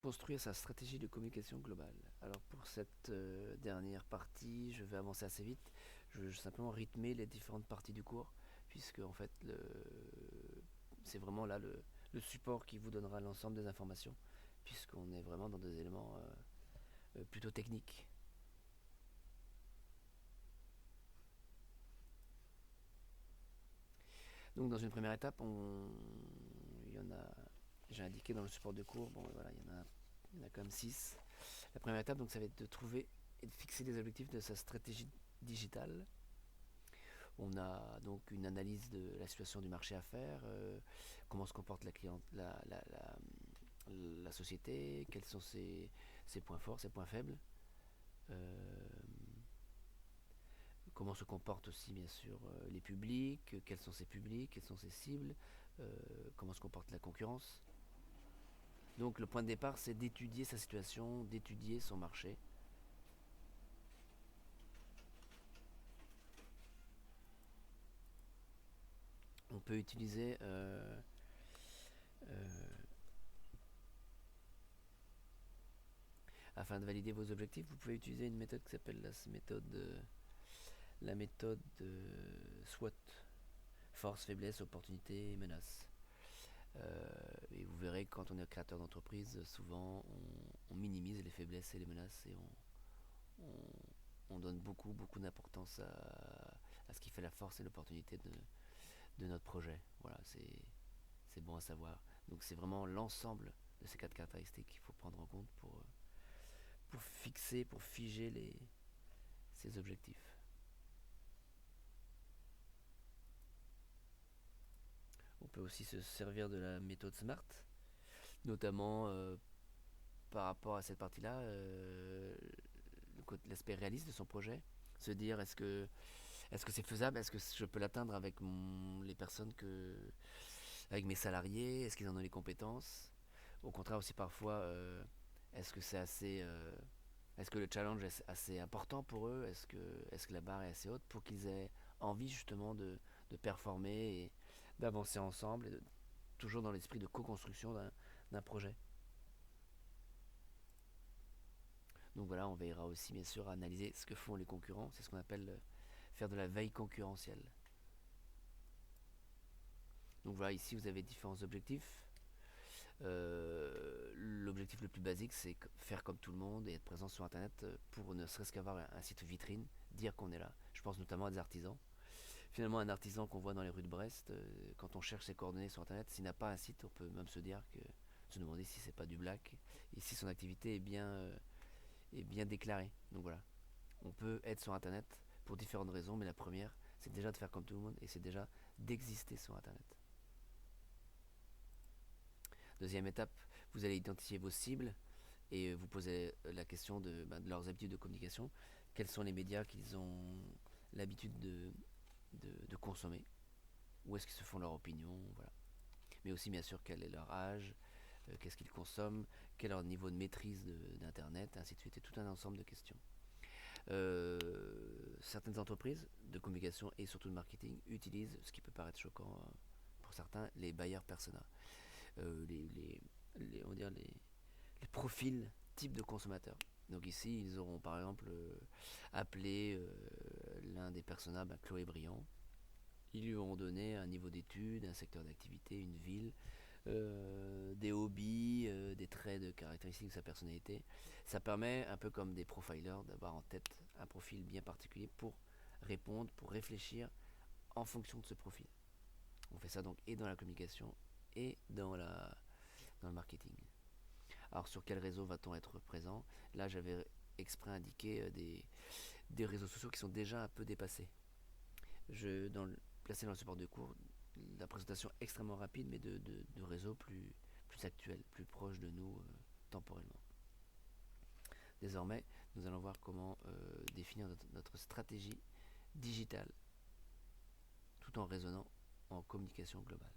Construire sa stratégie de communication globale. Alors pour cette dernière partie, je vais avancer assez vite. Je veux simplement rythmer les différentes parties du cours, puisque en fait c'est vraiment là le support qui vous donnera l'ensemble des informations, puisqu'on est vraiment dans des éléments plutôt techniques. Donc dans une première étape, il y en a, j'ai indiqué dans le support de cours, bon voilà, il y en a quand même 6. La première étape, donc, ça va être de trouver et de fixer les objectifs de sa stratégie digitale. On a donc une analyse de la situation du marché à faire, comment se comporte la société, quels sont ses points forts, ses points faibles, euh, comment se comportent aussi bien sûr les publics, quels sont ses publics, quelles sont ses cibles, comment se comporte la concurrence. Donc le point de départ, c'est d'étudier sa situation, d'étudier son marché. On peut utiliser afin de valider vos objectifs, vous pouvez utiliser une méthode qui s'appelle la méthode SWOT, force, faiblesse, opportunité, menace. Et vous verrez que quand on est créateur d'entreprise, souvent on minimise les faiblesses et les menaces et on donne beaucoup d'importance à ce qui fait la force et l'opportunité de notre projet. Voilà, c'est bon à savoir. Donc c'est vraiment l'ensemble de ces 4 caractéristiques qu'il faut prendre en compte pour fixer, pour figer ces objectifs. On peut aussi se servir de la méthode SMART, notamment par rapport à cette partie-là, l'aspect réaliste de son projet. Se dire est-ce que c'est faisable, est-ce que je peux l'atteindre avec les personnes avec mes salariés, est-ce qu'ils en ont les compétences. Au contraire aussi parfois, est-ce que c'est assez est-ce que le challenge est assez important pour eux, est-ce que la barre est assez haute pour qu'ils aient envie justement de performer et d'avancer ensemble, et toujours dans l'esprit de co-construction d'un projet. Donc voilà, on veillera aussi bien sûr à analyser ce que font les concurrents, c'est ce qu'on appelle faire de la veille concurrentielle. Donc voilà, ici vous avez différents objectifs. L'objectif le plus basique, c'est faire comme tout le monde et être présent sur Internet pour ne serait-ce qu'avoir un site vitrine, dire qu'on est là. Je pense notamment à des artisans. Finalement, un artisan qu'on voit dans les rues de Brest, quand on cherche ses coordonnées sur Internet, s'il n'a pas un site, on peut même se demander si c'est pas du black et si son activité est bien déclarée. Donc voilà, on peut être sur Internet pour différentes raisons, mais la première, c'est déjà de faire comme tout le monde et c'est déjà d'exister sur Internet. Deuxième étape, vous allez identifier vos cibles et vous posez la question de leurs habitudes de communication. Quels sont les médias qu'ils ont l'habitude de consommer? Où est-ce qu'ils se font leur opinion? Voilà. Mais aussi bien sûr quel est leur âge, qu'est-ce qu'ils consomment, quel est leur niveau de maîtrise d'Internet, ainsi de suite, et tout un ensemble de questions. Certaines entreprises de communication et surtout de marketing utilisent, ce qui peut paraître choquant pour certains, les buyers persona. On va dire les profils types de consommateurs. Donc ici, ils auront par exemple appelé l'un des personnages Chloé Briand. Ils lui auront donné un niveau d'études, un secteur d'activité, une ville, des hobbies, des traits de caractéristiques de sa personnalité. Ça permet, un peu comme des profilers, d'avoir en tête un profil bien particulier pour répondre, pour réfléchir en fonction de ce profil. On fait ça donc et dans la communication et dans le marketing. Alors sur quel réseau va-t-on être présent? Là j'avais exprès indiqué des réseaux sociaux qui sont déjà un peu dépassés. Placé dans le support de cours, la présentation extrêmement rapide, mais de réseaux plus actuels, plus proches de nous temporellement. Désormais, nous allons voir comment définir notre stratégie digitale tout en raisonnant en communication globale.